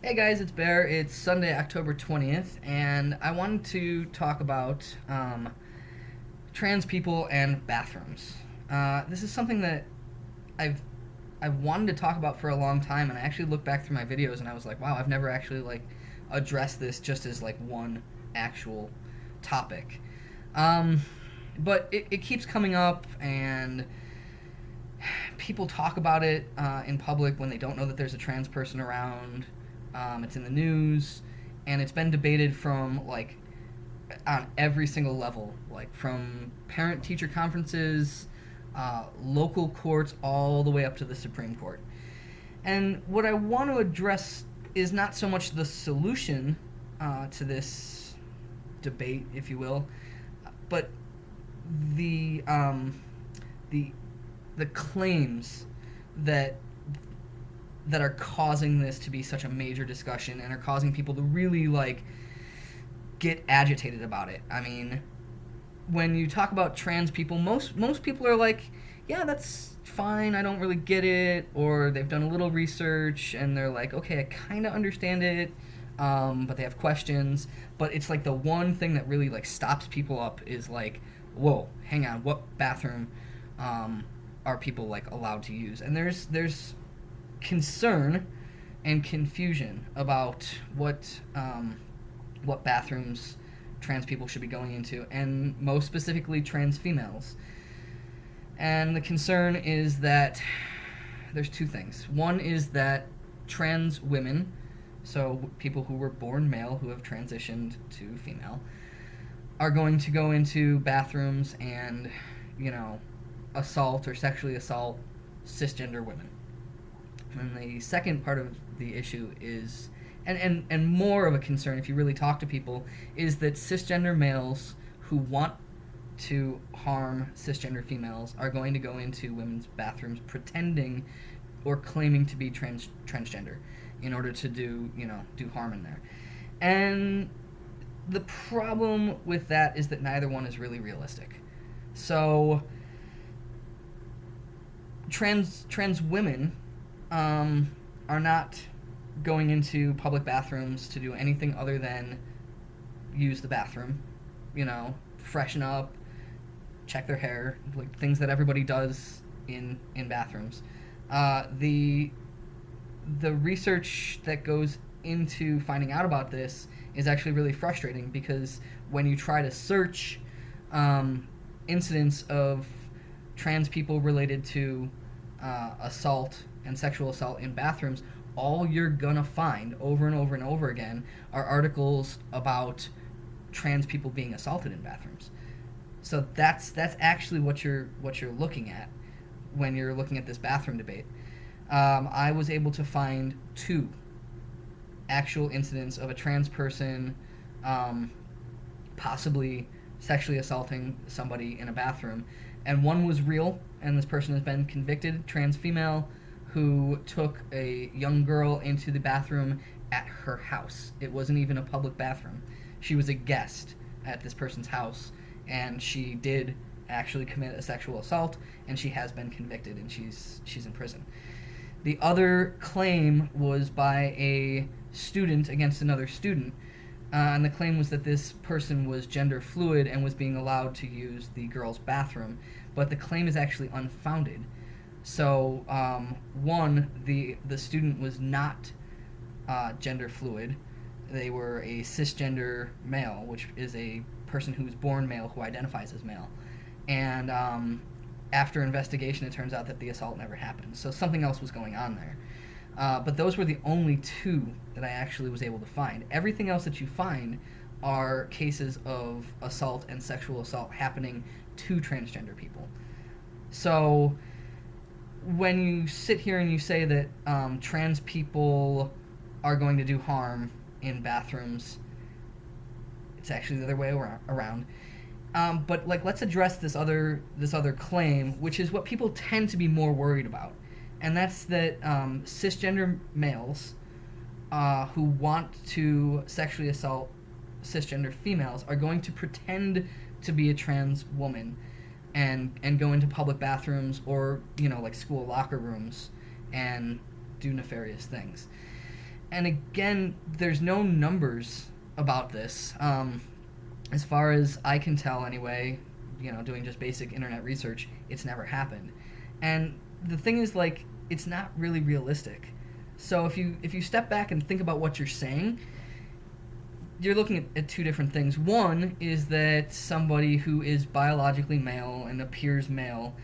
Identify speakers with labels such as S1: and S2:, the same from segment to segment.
S1: Hey guys, it's Bear. It's Sunday, October 20th, and I wanted to talk about trans people and bathrooms. This is something that I've I've wanted to talk about for a long time, and I actually looked back through my videos and I was like, wow, I've never actually addressed this just as one actual topic. Um, but it keeps coming up, and people talk about it in public when they don't know that there's a trans person around. It's in the news, and it's been debated from on every single level, like from parent-teacher conferences, local courts, all the way up to the Supreme Court. And what I want to address is not so much the solution to this debate, if you will, but the um, the the claims that that are causing this to be such a major discussion and are causing people to really get agitated about it. I mean, when you talk about trans people, most people are like, yeah, that's fine. I don't really get it, or they've done a little research and they're like, okay, I kind of understand it, but they have questions. But it's like the one thing that really stops people up is like, whoa, hang on, what bathroom are people allowed to use? And there's concern and confusion about what bathrooms trans people should be going into, and most specifically trans females. And the concern is that there's two things. One is that trans women, so people who were born male who have transitioned to female, are going to go into bathrooms and, assault or sexually assault cisgender women. And the second part of the issue is, and more of a concern if you really talk to people, is that cisgender males who want to harm cisgender females are going to go into women's bathrooms pretending or claiming to be transgender in order to do harm in there. And the problem with that is that neither one is really realistic. So trans women are not going into public bathrooms to do anything other than use the bathroom, freshen up, check their hair, like things that everybody does in bathrooms. The research that goes into finding out about this is actually really frustrating, because when you try to search incidents of trans people related to assault and sexual assault in bathrooms, all you're gonna find over and over and over again are articles about trans people being assaulted in bathrooms. So that's actually what you're looking at when you're looking at this bathroom debate. I was able to find two actual incidents of a trans person possibly sexually assaulting somebody in a bathroom, and one was real, and this person has been convicted. Trans female who took a young girl into the bathroom at her house. It wasn't even a public bathroom. She was a guest at this person's house, and she did actually commit a sexual assault, and she has been convicted, and she's in prison. The other claim was by a student against another student, and the claim was that this person was gender fluid and was being allowed to use the girl's bathroom, but the claim is actually unfounded. So, one, the student was not gender fluid. They were a cisgender male, which is a person who's born male who identifies as male. And after investigation, it turns out that the assault never happened. So something else was going on there. But those were the only two that I actually was able to find. Everything else that you find are cases of assault and sexual assault happening to transgender people. So when you sit here and you say that trans people are going to do harm in bathrooms, it's actually the other way around. But let's address this other claim, which is what people tend to be more worried about, and that's that cisgender males who want to sexually assault cisgender females are going to pretend to be a trans woman and go into public bathrooms or school locker rooms and do nefarious things. And again, there's no numbers about this. As far as I can tell, anyway, doing just basic internet research, it's never happened. And the thing is, like, it's not really realistic. So if you step back and think about what you're saying, you're looking at two different things. One is that somebody who is biologically male and appears male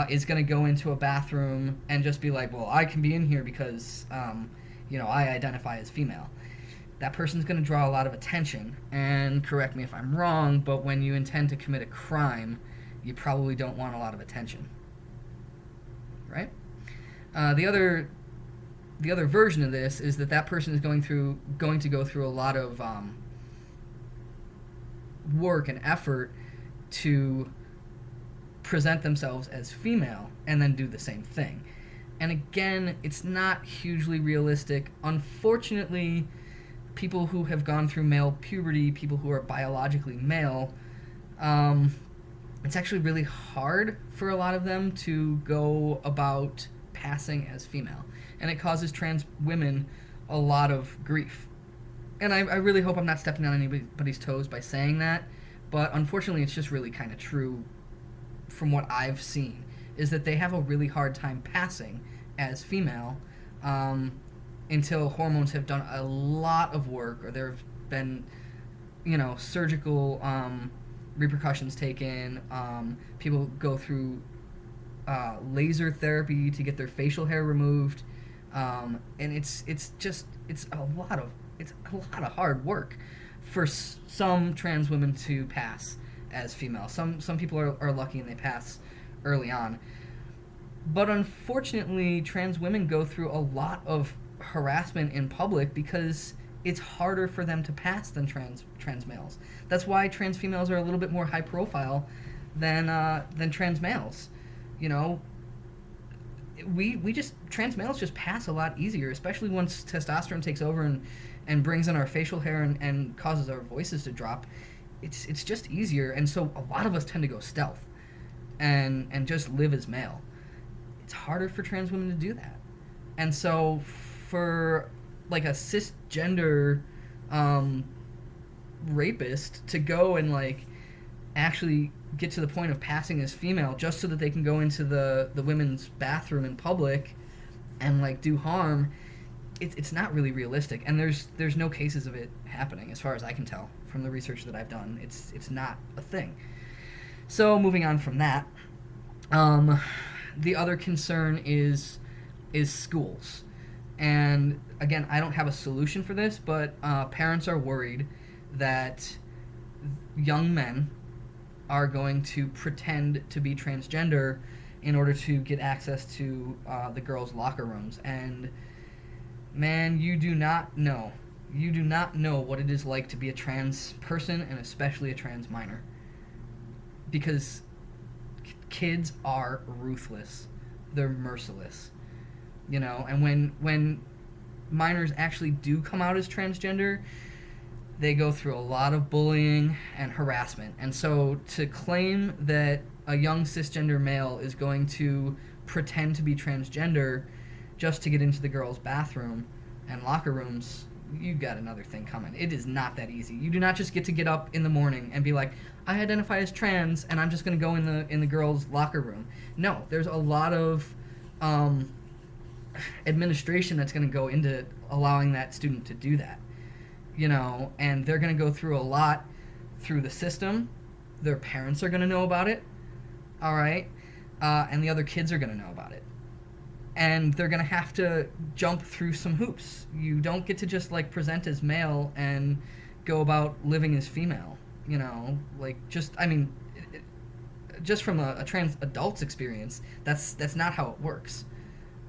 S1: is going to go into a bathroom and just be like, well, I can be in here because, I identify as female. That person's going to draw a lot of attention. And correct me if I'm wrong, but when you intend to commit a crime, you probably don't want a lot of attention. Right? The other version of this is that person is going to go through a lot of work and effort to present themselves as female and then do the same thing. And again, it's not hugely realistic. Unfortunately, people who have gone through male puberty, people who are biologically male, it's actually really hard for a lot of them to go about passing as female. And it causes trans women a lot of grief. And I really hope I'm not stepping on anybody's toes by saying that, but unfortunately it's just really kind of true from what I've seen, is that they have a really hard time passing as female until hormones have done a lot of work, or there have been, surgical repercussions taken. People go through laser therapy to get their facial hair removed, and it's a lot of hard work for some trans women to pass as female. Some people are lucky and they pass early on. But unfortunately, trans women go through a lot of harassment in public because it's harder for them to pass than trans males. That's why trans females are a little bit more high profile than trans males. Trans males just pass a lot easier, especially once testosterone takes over and brings in our facial hair and causes our voices to drop. It's just easier, and so a lot of us tend to go stealth and just live as male. It's harder for trans women to do that. And so for like a cisgender rapist to go and like actually get to the point of passing as female just so that they can go into the women's bathroom in public and like do harm, it's not really realistic. And there's no cases of it happening as far as I can tell from the research that I've done. It's not a thing. So moving on from that, the other concern is schools. And again, I don't have a solution for this, but parents are worried that young men are going to pretend to be transgender in order to get access to the girls' locker rooms. And man, you do not know what it is like to be a trans person, and especially a trans minor. Because kids are ruthless. They're merciless. And when minors actually do come out as transgender, they go through a lot of bullying and harassment. And so to claim that a young cisgender male is going to pretend to be transgender just to get into the girls' bathroom and locker rooms, you got another thing coming. It is not that easy. You do not just get up in the morning and be like, I identify as trans and I'm just going to go in the girls' locker room. No, there's a lot of administration that's going to go into allowing that student to do that. And they're going to go through a lot through the system. Their parents are going to know about it, all right? And the other kids are going to know about it. And they're going to have to jump through some hoops. You don't get to just, like, present as male and go about living as female, just from a trans adult's experience, that's not how it works.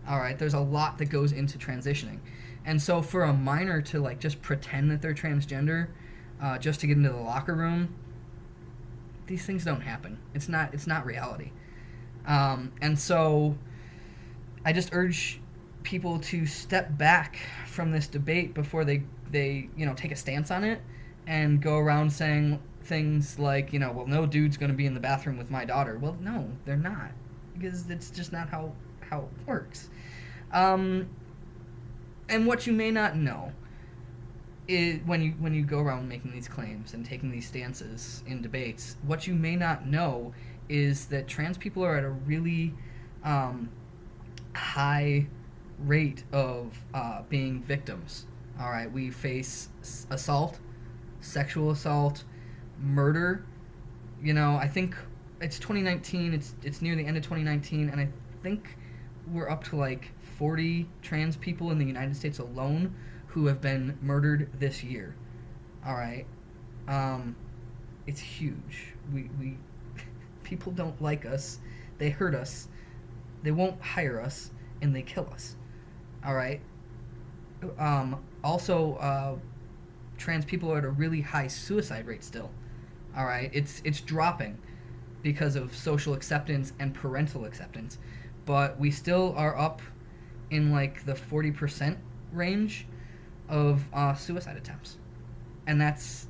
S1: All right, there's a lot that goes into transitioning. And so for a minor to like just pretend that they're transgender just to get into the locker room, these things don't happen. It's not reality. And so I just urge people to step back from this debate before they take a stance on it and go around saying things like, well, no dude's going to be in the bathroom with my daughter. Well, no, they're not, because it's just not how it works. And what you may not know is when you go around making these claims and taking these stances in debates, what you may not know is that trans people are at a really high rate of being victims. All right, we face assault, sexual assault, murder. You know, I think it's 2019. It's near the end of 2019, and I think we're up to like 40 trans people in the United States alone who have been murdered this year. All right, it's huge. We people don't like us. They hurt us. They won't hire us, and they kill us. All right. Also, trans people are at a really high suicide rate still. All right, it's dropping because of social acceptance and parental acceptance, but we still are up in like the 40% range of suicide attempts, and that's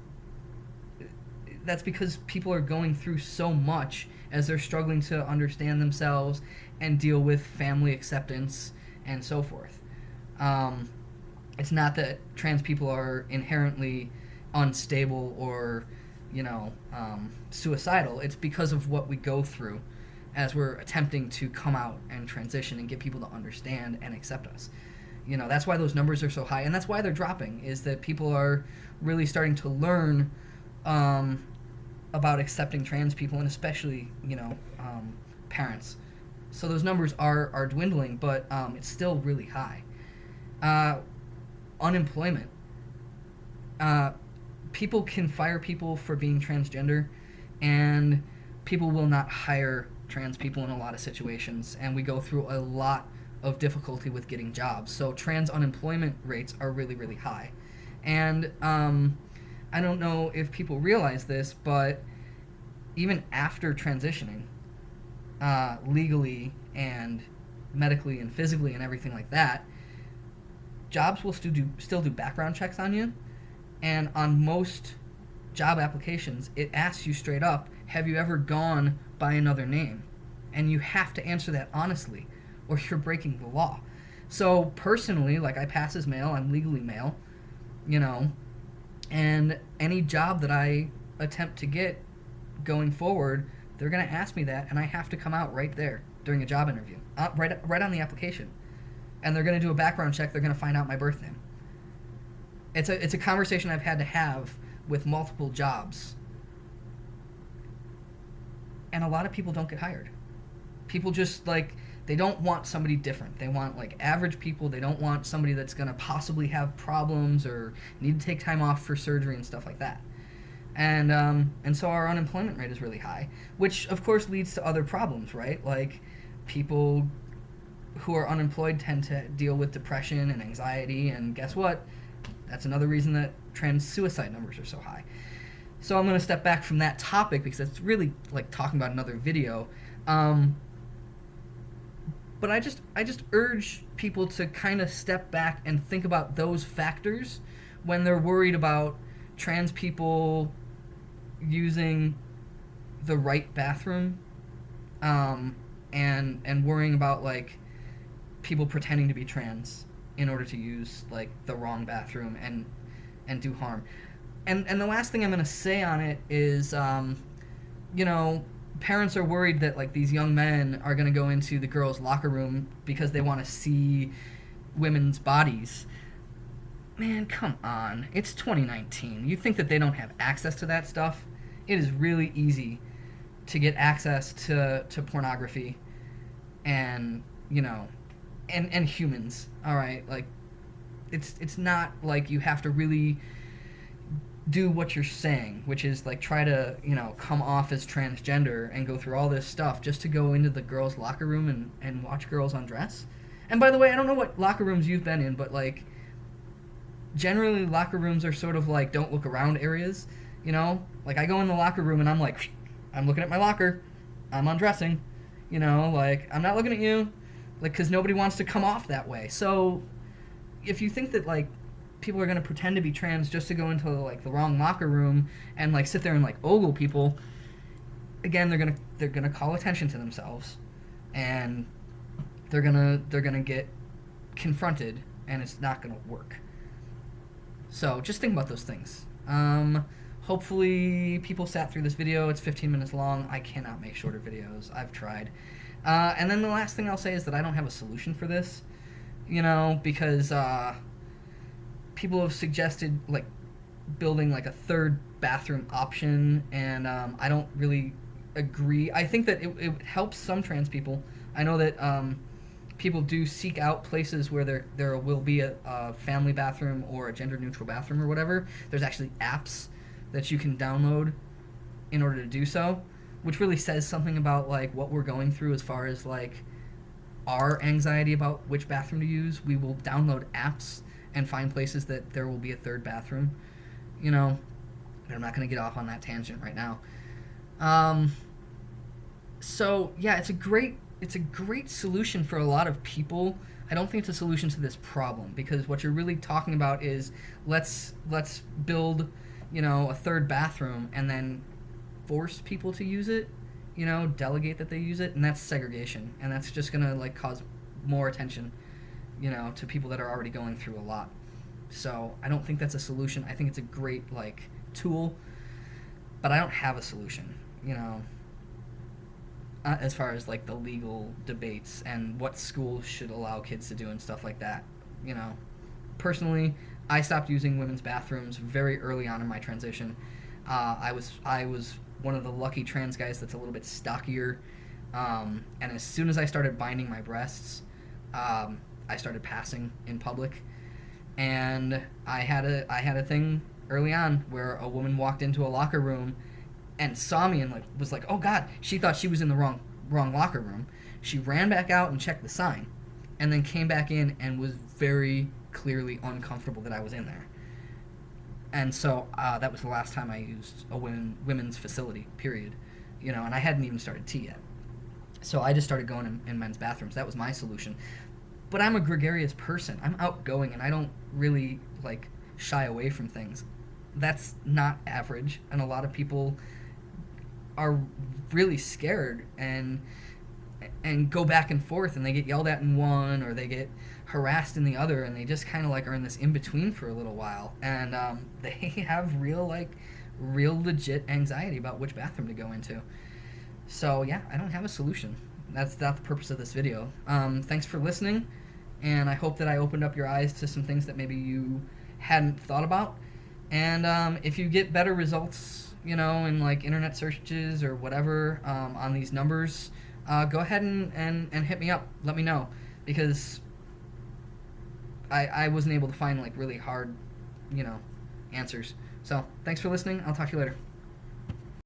S1: because people are going through so much as they're struggling to understand themselves and deal with family acceptance and so forth. It's not that trans people are inherently unstable or, suicidal. It's because of what we go through as we're attempting to come out and transition and get people to understand and accept us. That's why those numbers are so high, and that's why they're dropping, is that people are really starting to learn about accepting trans people, and especially, parents. So those numbers are dwindling, but it's still really high. Unemployment. People can fire people for being transgender, and people will not hire trans people in a lot of situations, and we go through a lot of difficulty with getting jobs. So trans unemployment rates are really, really high. And I don't know if people realize this, but even after transitioning, legally and medically and physically and everything like that, jobs will still do background checks on you. And on most job applications, it asks you straight up, have you ever gone by another name? And you have to answer that honestly, or you're breaking the law. So personally, like, I pass as male, I'm legally male, and any job that I attempt to get going forward, they're going to ask me that, and I have to come out right there during a job interview, right on the application. And they're going to do a background check. They're going to find out my birth name. It's a conversation I've had to have with multiple jobs. And a lot of people don't get hired. People just, they don't want somebody different. They want, average people. They don't want somebody that's going to possibly have problems or need to take time off for surgery and stuff like that. And so our unemployment rate is really high, which, of course, leads to other problems, right? Like, people who are unemployed tend to deal with depression and anxiety, and guess what? That's another reason that trans suicide numbers are so high. So I'm going to step back from that topic because it's really like talking about another video. But I just urge people to kind of step back and think about those factors when they're worried about trans people using the right bathroom, and worrying about people pretending to be trans in order to use the wrong bathroom and do harm. And the last thing I'm going to say on it is, parents are worried that these young men are going to go into the girls' locker room because they want to see women's bodies. Man, come on. It's 2019. You think that they don't have access to that stuff? It is really easy to get access to pornography and, and humans, all right? It's not like you have to really do what you're saying, which is try to come off as transgender and go through all this stuff just to go into the girls' locker room and watch girls undress. And by the way, I don't know what locker rooms you've been in, but generally locker rooms are sort of don't look around areas, I go in the locker room and I'm I'm looking at my locker, I'm undressing, I'm not looking at you, because nobody wants to come off that way. So if you think that people are going to pretend to be trans just to go into the wrong locker room and sit there and ogle people, again, they're gonna call attention to themselves, and they're gonna get confronted and it's not going to work. So just think about those things. Hopefully people sat through this video. It's 15 minutes long. I cannot make shorter videos. I've tried. And then the last thing I'll say is that I don't have a solution for this, because people have suggested like building like a third bathroom option, and I don't really agree. I think that it helps some trans people. I know that people do seek out places where there will be a family bathroom or a gender neutral bathroom or whatever. There's actually apps that you can download in order to do so, which really says something about like what we're going through as far as like our anxiety about which bathroom to use. We will download apps and find places that there will be a third bathroom, but I'm not going to get off on that tangent right now. So yeah, it's a great solution for a lot of people. I don't think it's a solution to this problem, because what you're really talking about is let's build, a third bathroom and then force people to use it, delegate that they use it, and that's segregation, and that's just gonna like cause more attention, to people that are already going through a lot. So I don't think that's a solution. I think it's a great like tool, but I don't have a solution, as far as like the legal debates and what schools should allow kids to do and stuff like that. Personally, I stopped using women's bathrooms very early on in my transition. I was one of the lucky trans guys that's a little bit stockier, and as soon as I started binding my breasts, I started passing in public, and I had a thing early on where a woman walked into a locker room and saw me and like was like, oh god, she thought she was in the wrong locker room. She ran back out and checked the sign, and then came back in and was very clearly uncomfortable that I was in there. And so that was the last time I used a women's facility, period. And I hadn't even started T yet. So I just started going in men's bathrooms. That was my solution. But I'm a gregarious person. I'm outgoing, and I don't really like shy away from things. That's not average, and a lot of people are really scared and go back and forth, and they get yelled at in one, or they get harassed in the other, and they just kind of like are in this in between for a little while, and they have real legit anxiety about which bathroom to go into. So yeah, I don't have a solution. That's not the purpose of this video. Thanks for listening, and I hope that I opened up your eyes to some things that maybe you hadn't thought about. And if you get better results, in like internet searches or whatever, on these numbers, go ahead and hit me up. Let me know, because I wasn't able to find like really hard, answers. So thanks for listening. I'll talk to you later.